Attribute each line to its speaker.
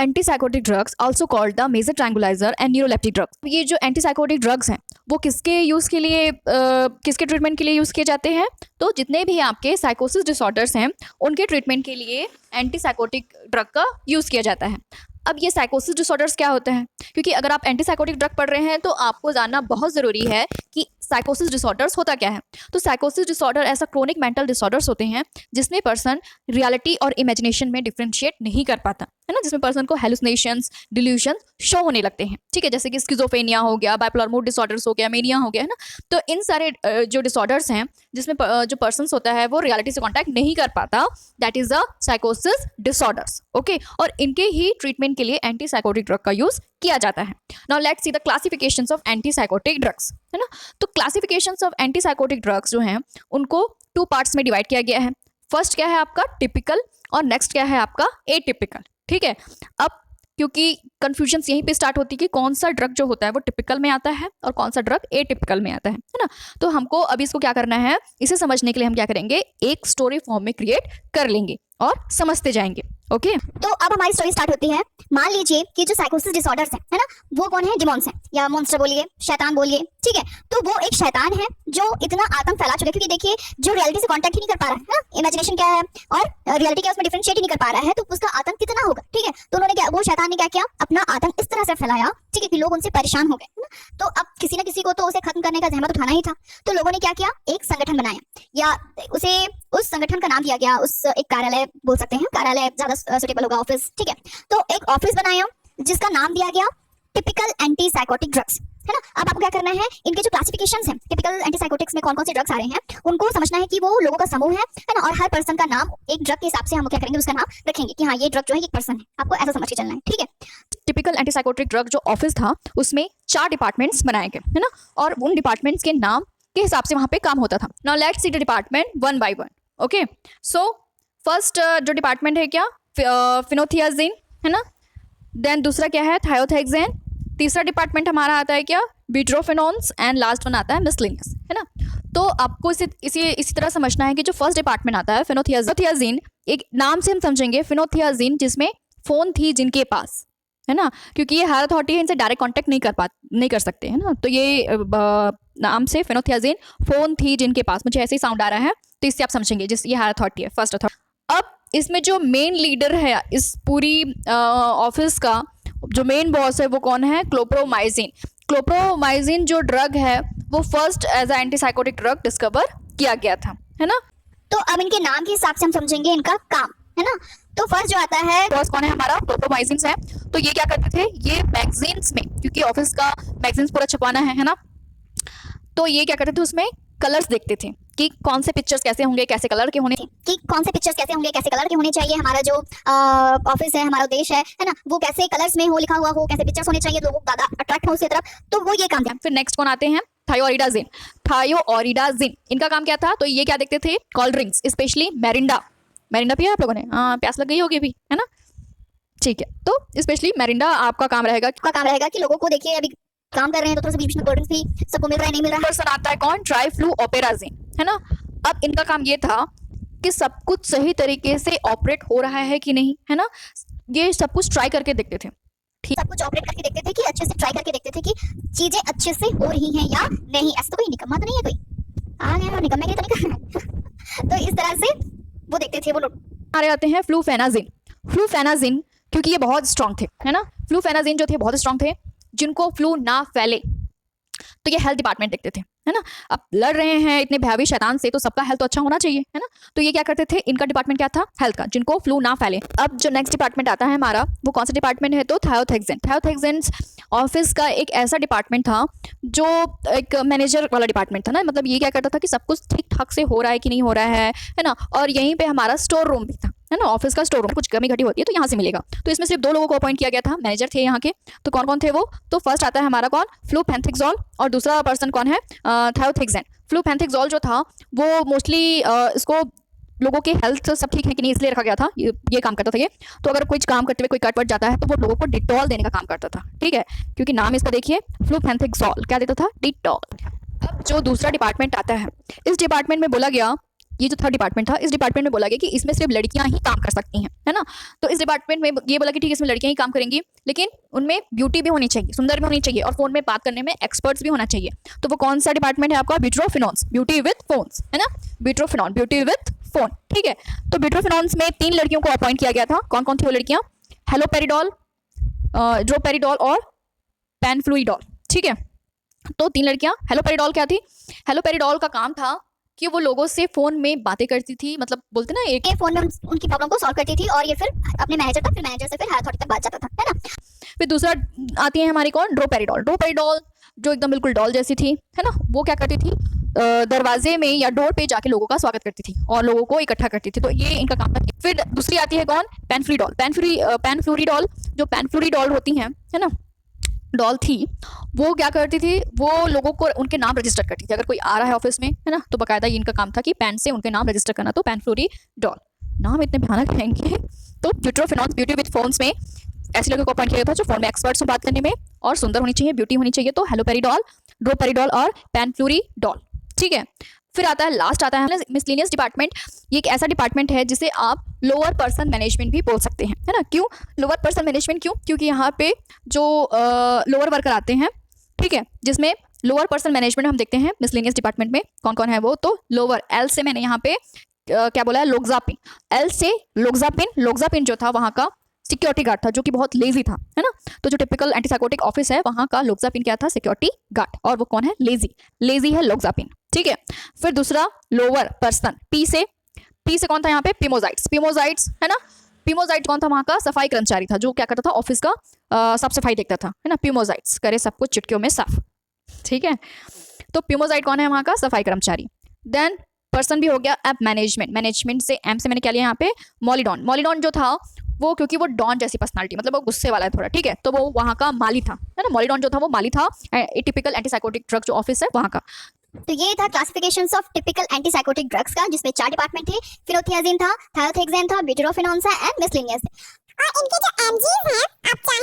Speaker 1: Antipsychotic drugs also called the major tranquilliser and neuroleptic drugs. ये जो antipsychotic drugs हैं वो किसके यूज़ के लिए किसके ट्रीटमेंट के लिए यूज़ किए जाते हैं? तो जितने भी आपके साइकोसिस डिसऑर्डर्स हैं उनके ट्रीटमेंट के लिए एंटीसाइकोटिक ड्रग का यूज़ किया जाता है। अब ये साइकोसिस डिसऑर्डर्स क्या होते हैं? क्योंकि अगर आप एंटीसाइकोटिक ड्रग पढ़ रहे हैं तो आपको जानना बहुत ज़रूरी है कि साइकोसिस डिसऑर्डर्स होता क्या है। तो साइकोसिस डिसऑर्डर ऐसा क्रोनिक मेंटल डिसऑर्डर्स होते हैं जिसमें पर्सन रियलिटी और इमेजिनेशन में डिफरेंशिएट नहीं कर पाता है ना, जिसमें पर्सन को हेलुसिनेशंस, डिल्यूजन शो होने लगते हैं। ठीक है, जैसे कि स्किज़ोफ्रेनिया हो गया, बाइपोलर मूड डिसऑर्डर्स हो गया, मेनिया हो गया, है ना। तो इन सारे जो डिसऑर्डर्स हैं जिसमें जो पर्सन होता है वो रियलिटी से कॉन्टैक्ट नहीं कर पाता, दैट इज अ साइकोसिस डिसऑर्डर्स। ओके, और इनके ही ट्रीटमेंट के लिए एंटीसाइकोटिक ड्रग का यूज किया जाता है। Now let's see the classifications of antipsychotic drugs, है ना। तो क्लासिफिकेशंस ऑफ एंटीसाइकोटिक ड्रग्स जो हैं उनको 2 पार्ट्स में डिवाइड किया गया है। फर्स्ट क्या है आपका टिपिकल और नेक्स्ट क्या है आपका एटिपिकल। ठीक है, अब क्योंकि कन्फ्यूजन्स यहीं पे स्टार्ट होती है कि कौन सा ड्रग जो होता है वो टिपिकल में आता है और कौन सा ड्रग एटिपिकल में आता है ना। तो हमको अभी इसको क्या करना है, इसे समझने के लिए हम क्या करेंगे, एक स्टोरी फॉर्म में क्रिएट कर लेंगे और समझते जाएंगे। ओके,
Speaker 2: तो अब हमारी स्टोरी स्टार्ट होती है। मान लीजिए कि जो साइकोसिस डिसऑर्डर्स है ना, वो कौन है, डिमॉन्स हैं या मॉन्स्टर बोलिए, शैतान बोलिए। ठीक है, तो वो एक शैतान है जो इतना आतंक फैला चुका है, क्योंकि देखिए जो रियलिटी से कांटेक्ट ही नहीं कर पा रहा है ना, इमेजिनेशन क्या है और रियलिटी क्या उसमें डिफरेंशिएट ही नहीं कर पा रहा है, तो उसका आतंक कितना होगा। ठीक है, तो उन्होंने क्या, वो शैतान ने क्या किया, अपना आतंक इस तरह से फैलाया, ठीक है, कि लोग उनसे परेशान हो गए ना। तो अब किसी ना किसी को तो उसे खत्म करने का जहमत उठाना ही था, तो लोगों ने क्या किया, एक संगठन बनाया, या उसे उस संगठन का नाम दिया गया, उस एक कार्यालय बोल सकते हैं, कार्यालय ज्यादा सुटेबल होगा, ऑफिस। ठीक है, तो एक ऑफिस बनाया जिसका नाम दिया गया टिपिकल एंटीसाइकोटिक ड्रग्स, है ना। अब आपको क्या करना है, इनके जो क्लासिफिकेशंस हैं टिपिकल एंटीसाइकोटिक्स में कौन कौन से ड्रग्स आ रहे हैं उनको समझना है कि वो लोगों का समूह है ना, और हर पर्सन का नाम एक ड्रग के हिसाब से हम क्या करेंगे, उसका नाम रखेंगे कि हाँ ये ड्रग जो है एक पर्सन है। आपको ऐसा समझ के चलना है। ठीक है,
Speaker 1: टिपिकल एंटीसाइकोटिक ड्रग जो ऑफिस था उसमें 4 डिपार्टमेंट्स बनाए गए, है ना, और उन डिपार्टमेंट्स के नाम के हिसाब से वहाँ पे काम होता था। Now let's see the department one by one. Okay, so first जो डिपार्टमेंट है क्या, फिनोथियाजिन, है ना। देन दूसरा क्या है, थायोथेक्सेन। तीसरा डिपार्टमेंट हमारा आता है क्या, बिट्रोफेनॉन्स, एंड लास्ट वन आता है मिसलिनियस, है ना। तो आपको इसी तरह समझना है कि जो फर्स्ट डिपार्टमेंट आता है फिनोथियाजिन, एक नाम से हम समझेंगे फिनोथियाजिन जिसमें फोन थी जिनके पास, है ना, क्योंकि ये हायर अथॉरिटी है, इनसे डायरेक्ट कांटेक्ट नहीं कर सकते, है ना। तो ये नाम से फिनोथियाजिन, फोन थी जिनके पास, मुझे ऐसे ही साउंड आ रहा है, तो इससे आप समझेंगे जिस ये हायर अथॉरिटी है, फर्स्ट अथॉरिटी। अब इसमें जो मेन लीडर है इस पूरी ऑफिस का, जो मेन बॉस है वो कौन है, क्लोप्रोमाइजिन। क्लोप्रोमाइजिन जो ड्रग है वो first as a antipsychotic drug discover किया गया था, है ना।
Speaker 2: तो अब इनके नाम के हिसाब से हम समझेंगे इनका काम, है ना। तो फर्स्ट जो आता है,
Speaker 1: बॉस कौन है हमारा, क्लोप्रोमाइजिन है। तो ये क्या करते थे, ये मैगजीन्स में, क्योंकि ऑफिस का मैगजीन्स पूरा छपाना है ना, तो ये क्या करते थे, उसमें कलर्स देखते थे कि कौन से पिक्चर्स कैसे होंगे, कैसे कलर के होने,
Speaker 2: कि कौन से पिक्चर्स कैसे होंगे, कैसे कलर के होने चाहिए, हमारा जो ऑफिस है, हमारा उद्देश्य है ना, वो कैसे कलर्स में हो, लिखा हुआ हो, कैसे पिक्चर्स होने चाहिए, लोग ज्यादा अट्रैक्ट हो उसकी तरफ, तो वो ये काम किया।
Speaker 1: फिर नेक्स्ट कौन आते हैं, थायोरिडाजिन। थायोरिडाजिन इनका काम क्या था, तो ये क्या देखते थे, कोल्ड ड्रिंक्स, स्पेशली मैरिंडा। मैरिंडा पिया आप लोगों ने, प्यास लग गई होगी भी, है ना। ठीक है, तो स्पेशली मैरिंडा आपका काम रहेगा
Speaker 2: कि लोगों को देखिए अभी काम कर रहे हैं तो थोड़ा सा बीच में कोल्ड ड्रिंक्स भी सबको मिल रहा है, नहीं मिल रहा है।
Speaker 1: पर्सन आता है कौन, ट्राइफ्लूओपेराजिन, है ना। अब इनका काम ये था कि सब कुछ सही तरीके से ऑपरेट हो रहा है कि नहीं, है ना, ये सब कुछ ट्राई करके देखते थे। ठीक,
Speaker 2: सब कुछ ऑपरेट करके देखते थे कि अच्छे से ट्राई करके देखते थे कि चीजें अच्छे से हो रही हैं या नहीं। ऐसा तो कोई निकम्मा तो नहीं है, कोई आ गया निकम्मे के तो नहीं कर तो इस तरह से वो देखते थे वो लोग।
Speaker 1: हमारे आते हैं फ्लूफेनाजिन, क्योंकि ये बहुत स्ट्रांग थे, है ना। फ्लूफेनाजिन जो थे बहुत स्ट्रांग थे, जिनको फ्लू ना फैले, तो ये हेल्थ डिपार्टमेंट देखते थे, है ना। अब लड़ रहे हैं इतने भयावी शैतान से, तो सबका हेल्थ तो अच्छा होना चाहिए, है ना। तो ये क्या करते थे, इनका डिपार्टमेंट क्या था, हेल्थ का, जिनको फ्लू ना फैले। अब जो नेक्स्ट डिपार्टमेंट आता है हमारा, वो कौन सा डिपार्टमेंट है, तो थायोथेक्सेन। थायोथेक्सेन ऑफिस का एक ऐसा डिपार्टमेंट था जो एक मैनेजर वाला डिपार्टमेंट था ना, मतलब ये क्या करता था कि सब कुछ ठीक ठाक से हो रहा है कि नहीं हो रहा है ना। और यहीं पे हमारा स्टोर रूम भी था, है ना, ऑफिस का स्टोर रूम, कुछ कमी घटी होती है तो यहाँ से मिलेगा। तो इसमें सिर्फ 2 लोगों को अपॉइंट किया गया था, मैनेजर थे यहाँ के। तो कौन कौन थे वो, तो फर्स्ट आता है हमारा कौन, फ्लूपेंथिक्सोल, और दूसरा पर्सन कौन है, थायोथेक्सेन। फ्लूपेंथिक्सोल जो था वो मोस्टली इसको लोगों के हेल्थ सब ठीक है कि नहीं इसलिए रखा गया था, ये काम करता था ये। तो अगर कोई काम करते हुए कोई कट वट जाता है तो वो लोगों को डिटॉल देने का काम करता था, ठीक है, क्योंकि नाम इसका देखिए, फ्लूपेंथिक्सोल क्या देता था, डिटॉल। अब जो दूसरा डिपार्टमेंट आता है, इस डिपार्टमेंट में बोला गया ये जो थर्ड डिपार्टमेंट था, इस डिपार्टमेंट में बोला गया कि इसमें सिर्फ लड़कियां ही काम कर सकती हैं, है ना। तो इस डिपार्टमेंट में ये बोला कि ठीक है इसमें लड़कियां ही काम करेंगी, लेकिन उनमें ब्यूटी भी होनी चाहिए, सुंदर भी होनी चाहिए, और फोन में बात करने में एक्सपर्ट्स भी होना चाहिए। तो वो कौन सा डिपार्टमेंट है आपका? ब्यूटरोफिनॉन्स, ब्यूटी विद फोन्स, है ना, ब्यूटरोफिनॉन, ब्यूटी विद फोन, ठीक है। तो ब्यूटरोफिनॉन्स में 3 लड़कियों को अपॉइंट किया गया था। कौन कौन थी वो लड़कियां? हेलोपेरिडोल, ड्रोपेरिडोल और पेनफ्लुइडोल, ठीक है। तो 3 लड़कियां। हेलोपेरिडोल क्या थी? हेलोपेरिडोल का काम था कि वो लोगों से फोन में बातें करती थी, मतलब बोलते ना एक
Speaker 2: ये फोन में उनकी प्रॉब्लम को सॉल्व करती थी और ये फिर अपने मैनेजर तक, फिर मैनेजर से फिर हायर अथॉरिटी तक बात जाता था, है ना।
Speaker 1: फिर दूसरा आती है हमारी कौन? ड्रोपेरिडोल। ड्रोपेरिडोल जो एकदम बिल्कुल डॉल जैसी थी, है ना, वो क्या करती थी? दरवाजे में या डोर पे जाके लोगों का स्वागत करती थी और लोगों को इकट्ठा करती थी। तो ये इनका काम था। फिर दूसरी आती है कौन? पेनफ्लुइडोल। पेनफ्लुइडोल, जो पेनफ्लुइडोल होती हैं, है ना, डॉल थी, वो क्या करती थी? वो लोगों को उनके नाम रजिस्टर करती थी। अगर कोई आ रहा है ऑफिस में, है ना, तो बाकायदा ये इनका काम था कि पेन से उनके नाम रजिस्टर करना। तो पेनफ्लुइडोल, नाम इतने भयानक हैं इनके। तो ब्यूटरोफिनॉन्स, ब्यूटी विद फोन्स में ऐसे लोगों को अपॉइंट किया गया था जो फोन में एक्सपर्ट्स हो बात करने में, और सुंदर होनी चाहिए, ब्यूटी होनी चाहिए। तो हेलोपेरिडोल, ड्रोपेरिडोल और पेनफ्लुइडोल, ठीक है। फिर आता है लास्ट, आता है मिसलेनियस डिपार्टमेंट। ये एक ऐसा डिपार्टमेंट है जिसे आप लोअर पर्सन मैनेजमेंट भी बोल सकते हैं, है ना। क्यों लोअर पर्सन मैनेजमेंट? क्यों? क्योंकि यहाँ पे जो लोअर वर्कर आते हैं, ठीक है, जिसमें लोअर पर्सन मैनेजमेंट हम देखते हैं मिसलेनियस डिपार्टमेंट में कौन कौन है वो। तो लोअर, एल से मैंने यहाँ पे क्या बोला है? लोग्जापिन। एल से लोग्जापिन। लोग्जापिन जो था वहाँ का सिक्योरिटी गार्ड था, जो कि बहुत लेजी था, है ना। तो जो टिपिकल एंटीसाइकोटिक ऑफिस है वहाँ का लोग्जापिन क्या था? Security guard. और वो कौन है? लेजी। लेजी है लोग्जापिन, ठीक है। फिर दूसरा लोअर पर्सन, पी से कौन था यहाँ पे? पिमोजाइट्स। पिमोजाइट्स, है ना। पिमोजाइट कौन था? वहाँ का सफाई कर्मचारी था, जो क्या करता था? ऑफिस का साफ सफाई देखता था, है ना। पिमोजाइट्स, करे सब कुछ चुटकियों में साफ, ठीक है। तो पिमोजाइट कौन है? वहाँ का सफाई कर्मचारी। देन पर्सन भी हो गया। अब मैनेजमेंट, मैनेजमेंट से एम से मैंने क्या लिया यहाँ पे? मॉलिडॉन। मॉलिडॉन जो था वो, क्योंकि वो डॉन जैसी पर्सनालिटी, मतलब वो गुस्से वाला है थोड़ा, ठीक है, तो वो वहाँ का माली था, है ना। मॉलिडॉन जो था वो माली था, टिपिकल एंटीसाइकोटिक ड्रग जो ऑफिस है वहाँ का।
Speaker 2: तो ये था classifications of typical antipsychotic drugs का, जिसमें 4 डिपार्टमेंट थे। फिनोथियाजिन था, थायोथेक्सेन था, ब्यूटेरोफिनॉन था एंड मिसलेनियस।
Speaker 3: और इनके जो एमजीज हैं, आप चाहे